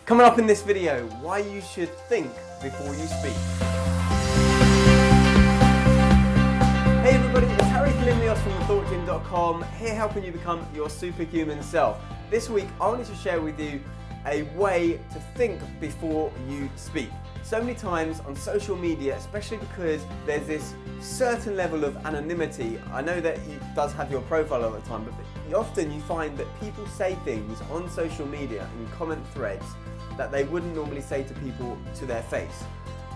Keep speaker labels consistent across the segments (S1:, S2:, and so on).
S1: Coming up in this video, why you should think before you speak. Hey everybody, it's Kalymnios from T.H.I.N.K, here helping you become your superhuman self. This week I wanted to share with you a way to think before you speak. So many times on social media, especially because there's this certain level of anonymity, I know that it does have your profile all the time, but often you find that people say things on social media in comment threads that they wouldn't normally say to people to their face.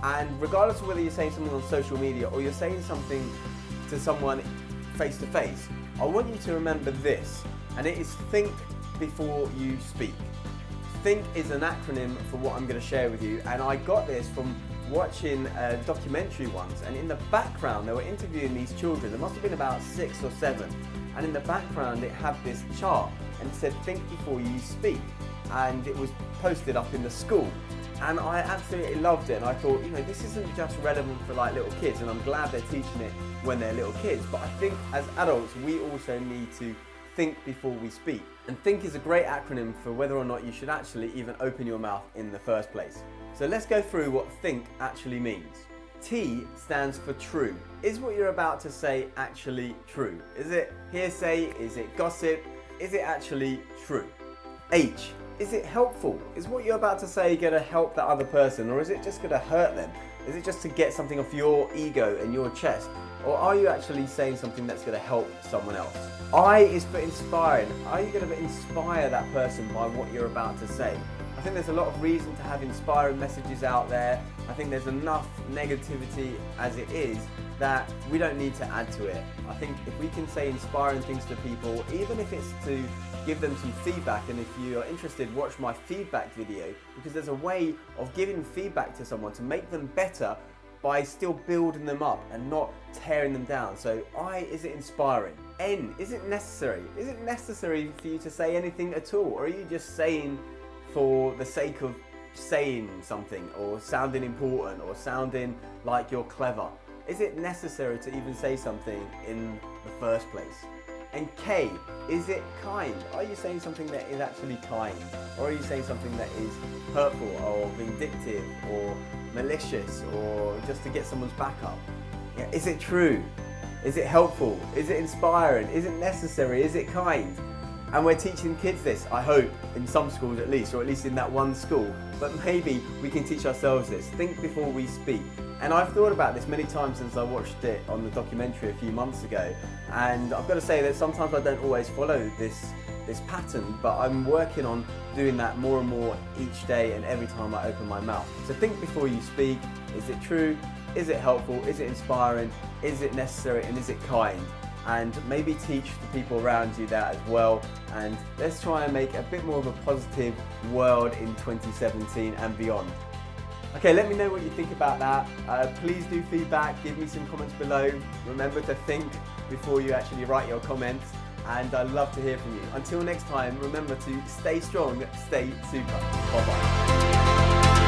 S1: And regardless of whether you're saying something on social media or you're saying something to someone face to face, I want you to remember this, and it is think before you speak. Think is an acronym for what I'm going to share with you, and I got this from watching a documentary once, and in the background they were interviewing these children. There must have been about 6 or 7, and in the background it had this chart and it said think before you speak, and it was posted up in the school. And I absolutely loved it, and I thought, you know, this isn't just relevant for like little kids, and I'm glad they're teaching it when they're little kids, but I think as adults we also need to think before we speak. And think is a great acronym for whether or not you should actually even open your mouth in the first place. So let's go through what think actually means. T stands for true. Is what you're about to say actually true? Is it hearsay? Is it gossip? Is it actually true? H, is it helpful? Is what you're about to say going to help that other person, or is it just going to hurt them? Is it just to get something off your ego and your chest? Or are you actually saying something that's going to help someone else? I is for inspiring. Are you going to inspire that person by what you're about to say? I think there's a lot of reason to have inspiring messages out there. I think there's enough negativity as it is that we don't need to add to it. I think if we can say inspiring things to people, even if it's to give them some feedback, and if you are interested, watch my feedback video, because there's a way of giving feedback to someone to make them better by still building them up and not tearing them down. So I, is it inspiring? N, is it necessary? Is it necessary for you to say anything at all? Or are you just saying for the sake of saying something, or sounding important, or sounding like you're clever? Is it necessary to even say something in the first place? And K, is it kind? Are you saying something that is actually kind? Or are you saying something that is hurtful or vindictive or malicious, or just to get someone's back up? Yeah, is it true? Is it helpful? Is it inspiring? Is it necessary? Is it kind? And we're teaching kids this, I hope, in some schools at least, or at least in that one school. But maybe we can teach ourselves this. Think before we speak. And I've thought about this many times since I watched it on the documentary a few months ago. And I've got to say that sometimes I don't always follow this pattern, but I'm working on doing that more and more each day and every time I open my mouth. So think before you speak. Is it true? Is it helpful? Is it inspiring? Is it necessary? And is it kind? And maybe teach the people around you that as well. And let's try and make a bit more of a positive world in 2017 and beyond. Okay, let me know what you think about that. Please do feedback, give me some comments below. Remember to think before you actually write your comments, and I'd love to hear from you. Until next time, remember to stay strong, stay super. Bye-bye.